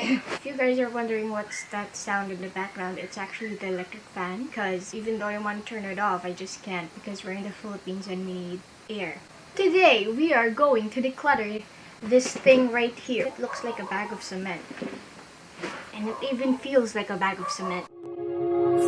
If you guys are wondering what's that sound in the background, it's actually the electric fan. Because even though I want to turn it off, I just can't because we're in the Philippines and we need air. Today, we are going to declutter this thing right here. It looks like a bag of cement. And it even feels like a bag of cement.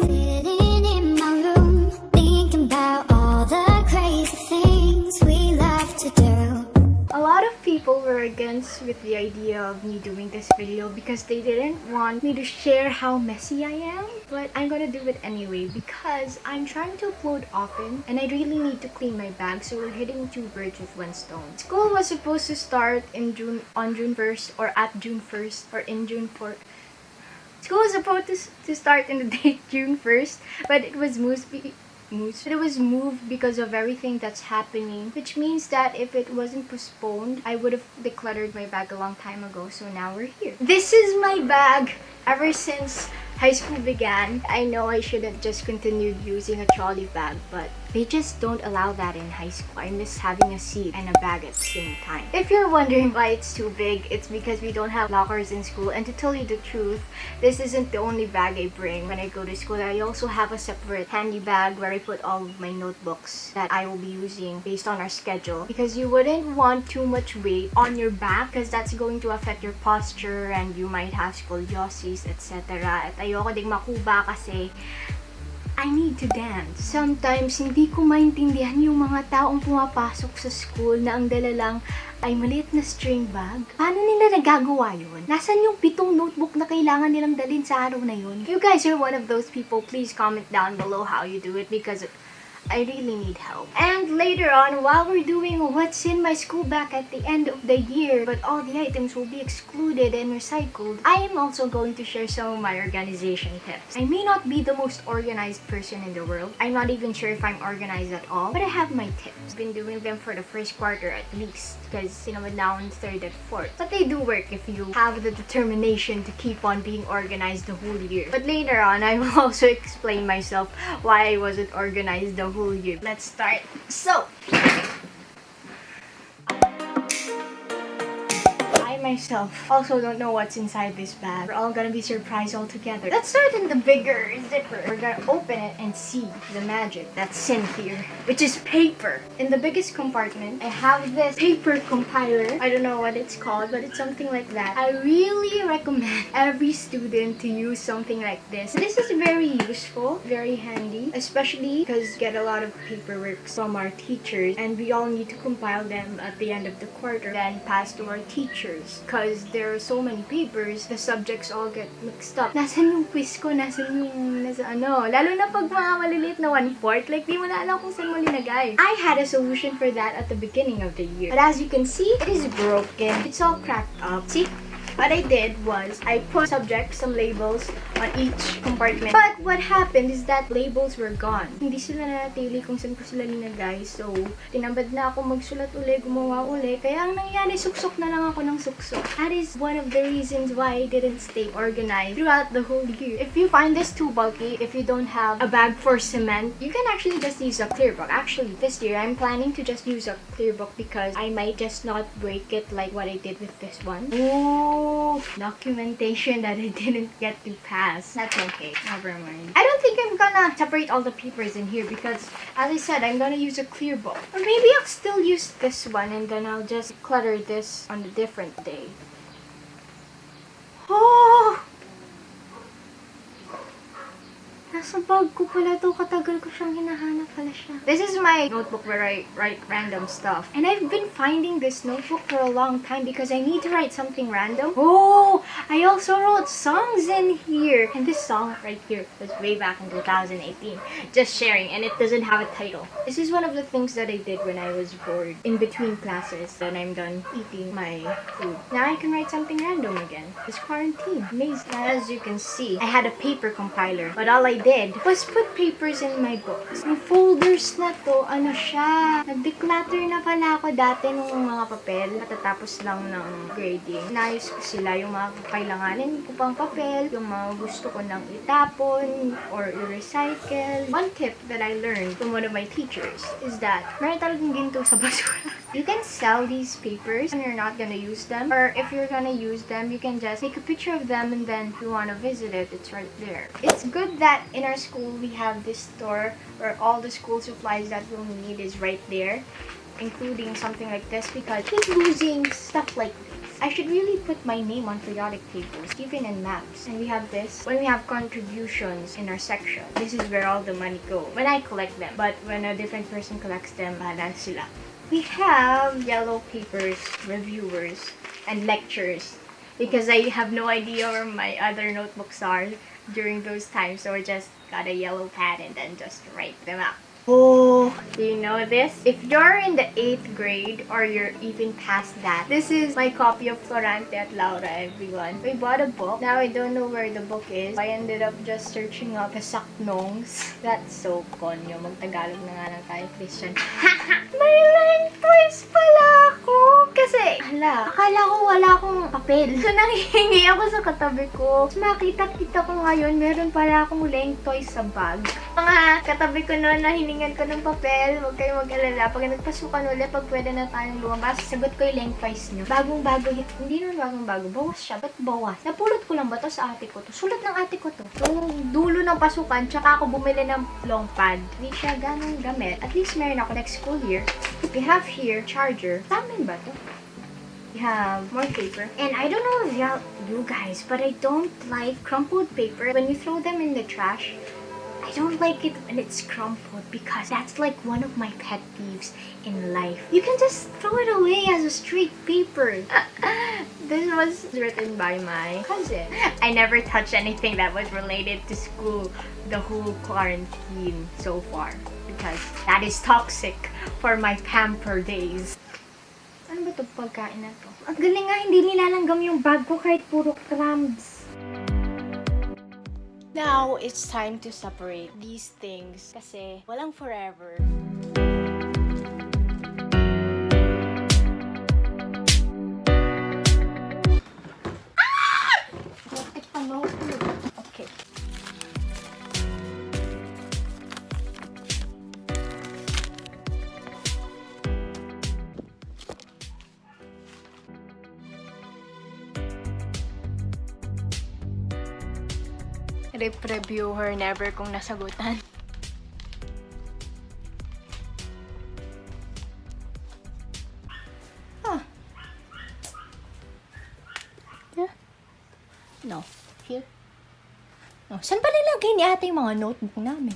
Sitting in my room, thinking about all the crazy things we love to do. A lot of people were against with the idea of me doing this video because they didn't want me to share how messy I am. But I'm gonna do it anyway because I'm trying to upload often and I really need to clean my bag, so we're hitting two birds with one stone. School was supposed to start in on June 1st or at June 1st or in June 4th. School was supposed to start in the date June 1st, but it was moved because of everything that's happening, which means that if it wasn't postponed, I would have decluttered my bag a long time ago, so now we're here. This is my bag ever since high school began. I know I should have just continued using a trolley bag, but they just don't allow that in high school. I miss having a seat and a bag at the same time. If you're wondering why it's too big, it's because we don't have lockers in school. And to tell you the truth, this isn't the only bag I bring when I go to school. I also have a separate handy bag where I put all of my notebooks that I will be using based on our schedule. Because you wouldn't want too much weight on your back because that's going to affect your posture and you might have scoliosis, etc. At ayoko ding makuba kasi I need to dance. Sometimes, hindi ko maintindihan yung mga taong pumapasok sa school na ang dala lang ay maliit na string bag. Paano nila nagagawa yun? Nasaan yung 7 notebook na kailangan nilang dalhin sa araw na yun? If you guys are one of those people, please comment down below how you do it because I really need help. And later on, while we're doing what's in my school bag at the end of the year, but all the items will be excluded and recycled, I am also going to share some of my organization tips. I may not be the most organized person in the world. I'm not even sure if I'm organized at all, but I have my tips. I've been doing them for the first quarter at least, because now in 3rd and 4th. But they do work if you have the determination to keep on being organized the whole year. But later on, I will also explain myself why I wasn't organized the whole year. Let's start. So, I myself also don't know what's inside this bag. We're all gonna be surprised all together. Let's start in the bigger zipper. We're gonna open it and see the magic that's in here, which is paper. In the biggest compartment, I have this paper compiler. I don't know what it's called, but it's something like that. I really recommend every student to use something like this. This is very useful, very handy, especially because we get a lot of paperwork from our teachers and we all need to compile them at the end of the quarter, then pass to our teachers. Because there are so many papers, the subjects all get mixed up. Nasaan yung quiz ko? Nasaan yung ano? Lalo na pag mga maliliit na 1/4, like di mo na alam kung saan mo linagay. I had a solution for that at the beginning of the year. But as you can see, it is broken. It's all cracked up. See? What I did was, I put subjects, some labels on each compartment. But what happened is that labels were gone. Hindi sila nanatili kung saan ko sila linagay. So, tinambad na ako magsulat uli, gumawa uli. Kaya ang nangyari, suksok na lang ako ng suksok. That is one of the reasons why I didn't stay organized throughout the whole year. If you find this too bulky, if you don't have a bag for cement, you can actually just use a clear book. Actually, this year, I'm planning to just use a clear book because I might just not break it like what I did with this one. Ooh. Documentation that I didn't get to pass. That's okay. Never mind. I don't think I'm gonna separate all the papers in here because, as I said, I'm gonna use a clear book. Or maybe I'll still use this one and then I'll just clutter this on a different day. Oh! Nasa bag ko pala to. Katagal ko siyang hinahanap pala siya. This is my notebook where I write random stuff. And I've been finding this notebook for a long time because I need to write something random. Oh! I also wrote songs in here. And this song right here was way back in 2018. Just sharing. And it doesn't have a title. This is one of the things that I did when I was bored in between classes. Then I'm done eating my food. Now I can write something random again. It's quarantine. Amazing. As you can see, I had a paper compiler. But all I did was put papers in my books. Yung folders na to, ano siya, nag-declutter na pala ako dati nung mga papel. Matatapos lang ng grading. Inayos ko sila, yung mga kailanganin ko pang papel, yung mga gusto ko nang itapon or i-recycle. One tip that I learned from one of my teachers is that meron talagang ginto sa basura. You can sell these papers when you're not gonna use them. Or if you're gonna use them, you can just take a picture of them and then if you wanna visit it, it's right there. It's good that in our school we have this store where all the school supplies that we'll need is right there, including something like this because I keep losing stuff like this. I should really put my name on periodic tables, even in maps. And we have this when we have contributions in our section. This is where all the money goes when I collect them. But when a different person collects them, bahala sila. We have yellow papers, reviewers, and lectures. Because I have no idea where my other notebooks are during those times. So I just got a yellow pad and then just write them out. Oh, do you know this? If you're in the 8th grade or you're even past that, this is my copy of Florante at Laura, everyone. We bought a book. Now I don't know where the book is. I ended up just searching up Kasaknongs. That's so conyo. Magtagalog na nga lang tayo, Christian. May lengthways pala ako! Kasi, akala ko wala akong papel. So, nanghihingi ako sa katabi ko. So, makita-kita ko ngayon, meron pala akong lengthways sa bag. Mga katabi ko noon na hiningan ko ng papel, huwag kayong mag-alala. Pag nagpasukan ulit, pag pwede na tayong lumabas, sagot ko yung lengthwise nyo. Bagong-bago, hindi naman bagong-bago. Bawas siya. Ba't bawas? Napulot ko lang ba to sa ate ko to? Sulat ng ate ko to. Yung dulo ng pasukan, tsaka ako bumili ng long pad. Hindi siya ganong gamit. At least meron ako next school year. We have here, charger. Tama ba to? We have more paper. And I don't know if you guys, but I don't like crumpled paper. When you throw them in the trash, I don't like it when it's crumpled because that's like one of my pet peeves in life. You can just throw it away as a straight paper. This was written by my cousin. I never touched anything that was related to school the whole quarantine so far because that is toxic for my pamper days. Ano ba itong pagkain na to? Ang galing nga, hindi nilalanggam yung bag ko kahit puro crumbs. Now, it's time to separate these things kasi walang forever. Okay. Reviewer, never kong nasagutan. Huh. Yeah. No. Here. No. Saan pa nilagay ni ate yung mga notebook namin?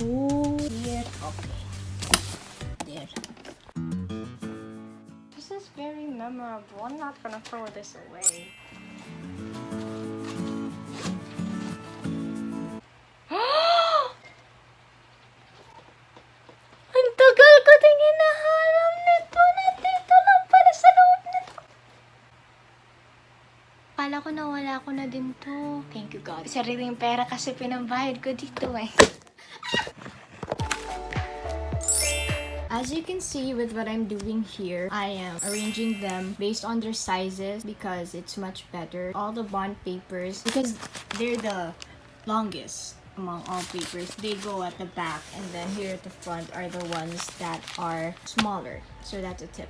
Oh, here. Okay. There. This is very memorable. I'm not gonna throw this away. Akala ko nawala ko na din to. Thank you, God. Sariling pera kasi pinambayad ko dito eh. As you can see with what I'm doing here, I am arranging them based on their sizes because it's much better. All the bond papers, because they're the longest among all papers, they go at the back, and then here at the front are the ones that are smaller. So that's a tip.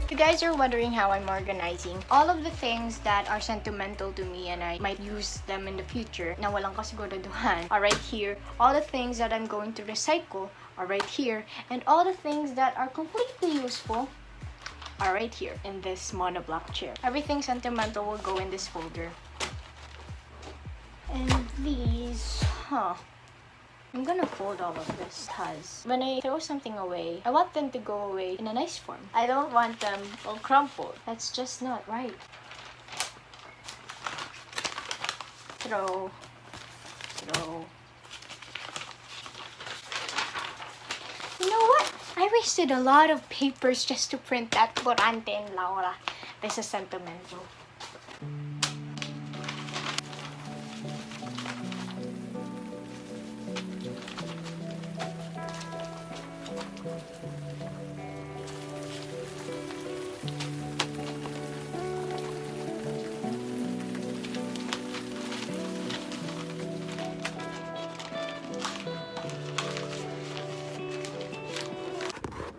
You guys are wondering how I'm organizing all of the things that are sentimental to me and I might use them in the future na walang kasiguraduhan are right here. All the things that I'm going to recycle are right here, and all the things that are completely useful are right here in this monoblock chair. Everything sentimental will go in this folder. And these, I'm gonna fold all of this because when I throw something away, I want them to go away in a nice form. I don't want them all crumpled. That's just not right. Throw. You know what? I wasted a lot of papers just to print that Florante and Laura. This is sentimental.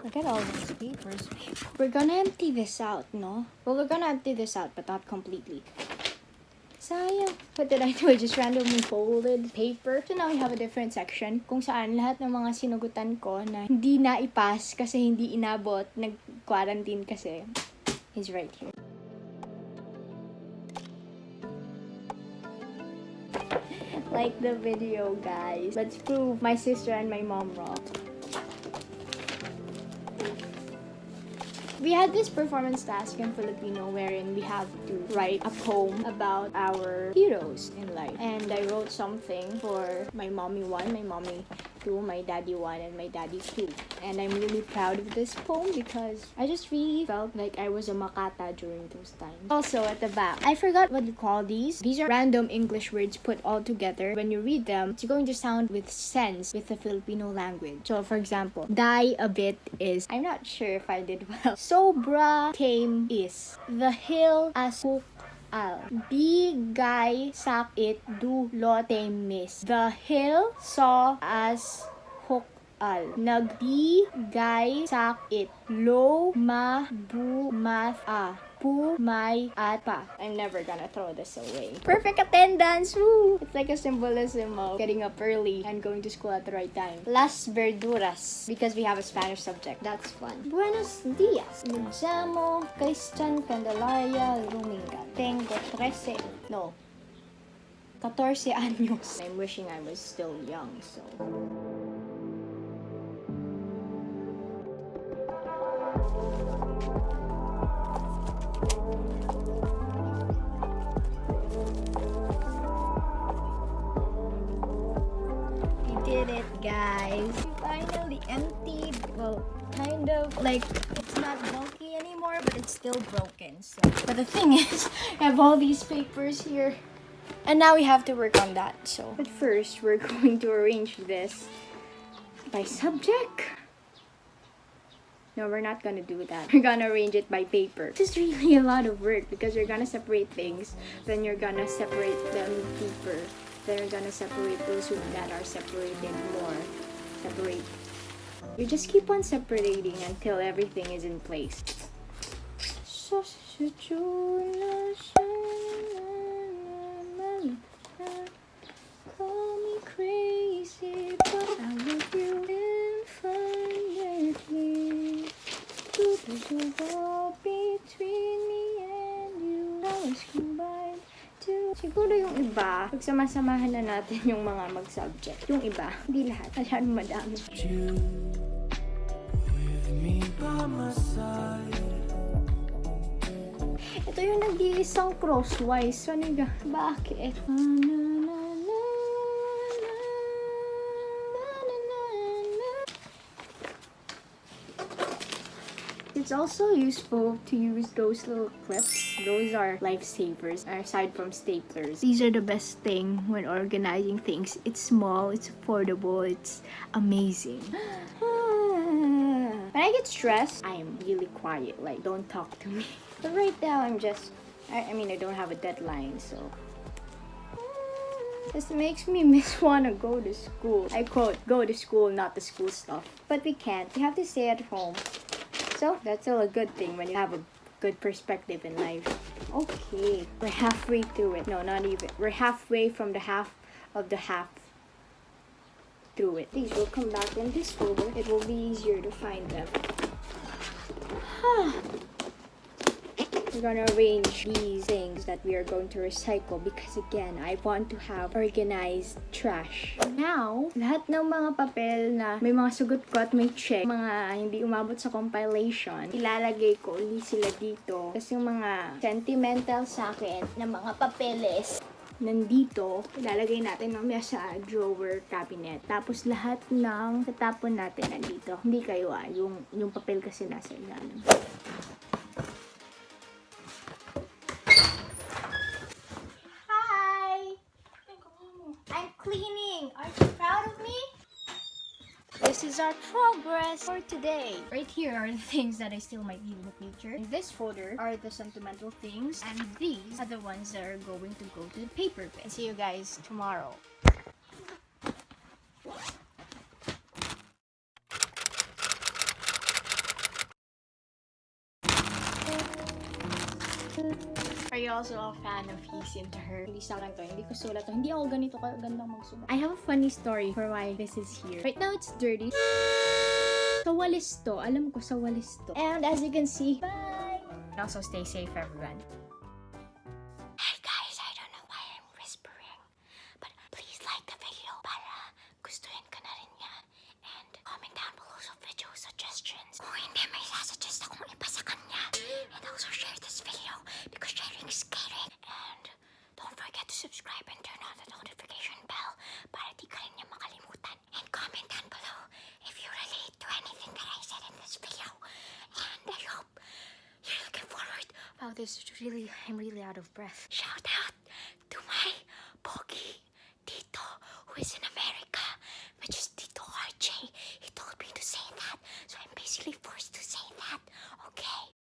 Look at all these papers. We're gonna empty this out, no? Well, we're gonna empty this out, but not completely. Sayang. What did I do? I just randomly folded paper. So now we have a different section kung saan lahat ng mga sinugutan ko na hindi na-ipas kasi hindi inabot, nag-quarantine kasi, is right here. Like the video, guys. Let's prove my sister and my mom wrong. We had this performance task in Filipino wherein we have to write a poem about our heroes in life. And I wrote something for my mommy 1, my mommy 2, my daddy 1, and my daddy 2. And I'm really proud of this poem because I just really felt like I was a makata during those times. Also, at the back, I forgot what you call these. These are random English words put all together. When you read them, it's going to sound with sense with the Filipino language. So, for example, die a bit is, I'm not sure if I did well. Sobra tame is, the hill as hook al. Bigay sakit du lote miss. The hill saw as hook al. Nagbigay sakit lo ma bu math a. Pu may at pa. I'm never gonna throw this away. Perfect attendance! Woo! It's like a symbolism of getting up early and going to school at the right time. Las verduras. Because we have a Spanish subject. That's fun. Buenos dias. Me llamo Christian Candelaria Luminga. Tengo 14 años. I'm wishing I was still young, so... did it, guys. We finally emptied. Well, kind of like it's not bulky anymore, but it's still broken. So, but the thing is, I have all these papers here, and now we have to work on that. So, but first, we're going to arrange this by subject. No, we're not gonna do that. We're gonna arrange it by paper. This is really a lot of work because you're gonna separate things, then you're gonna separate them deeper. Then you're gonna separate those that are separated more. Separate. You just keep on separating until everything is in place. Call me crazy, but I love you infinitely. Between me and you, I was combined. Siguro yung iba, pagsamasamahan na natin yung mga mag-subject. Yung iba, hindi lahat. Masyadong madami. Ito yung nag-iisang crosswise. Saniga, bakit? It's also useful to use those little clips. Those are lifesavers, aside from staplers. These are the best thing when organizing things. It's small, it's affordable, it's amazing. When I get stressed, I am really quiet. Like, don't talk to me. But right now, I mean, I don't have a deadline, so... This makes me wanna go to school. I quote, go to school, not the school stuff. But we can't. We have to stay at home. So, that's all a good thing when you have a good perspective in life. Okay, we're halfway through it. No, not even. We're halfway from the half of the half through it. These will come back in this folder. It will be easier to find them. We're gonna arrange these things that we are going to recycle because again, I want to have organized trash. Now, lahat ng mga papel na may mga sugot ko at may check, mga hindi umabot sa compilation, ilalagay ko ulit sila dito. Kasi yung mga sentimental sa akin na mga papeles, nandito, ilalagay natin mamaya sa drawer cabinet. Tapos lahat ng tatapon natin nandito. Hindi kayo yung papel kasi nasa ilalim. Cleaning! Aren't you proud of me? This is our progress for today. Right here are the things that I still might need in the future. In this folder are the sentimental things, and these are the ones that are going to go to the paper bin. See you guys tomorrow. also a fan of He's Into Her. Hindi sa akin to. Hindi ko sulat to. Hindi ako ganito kagandang magsulat. I have a funny story for why this is here. Right now, it's dirty. Sa walis to. Alam ko, sa walis to. And as you can see, bye! And also, stay safe, everyone. Hey guys, I don't know why I'm whispering, but please like the video para gustuhin ka na rin niya. And comment down below some video suggestions. Kung hindi, may sasuggest akong iba sa kanya. And also share this video because sharing is caring. And don't forget to subscribe and turn on the notification bell para di ka rin niya makalimutan. And comment down below if you relate to anything that I said in this video. And I hope you're looking forward. Wow, I'm really out of breath. Shout out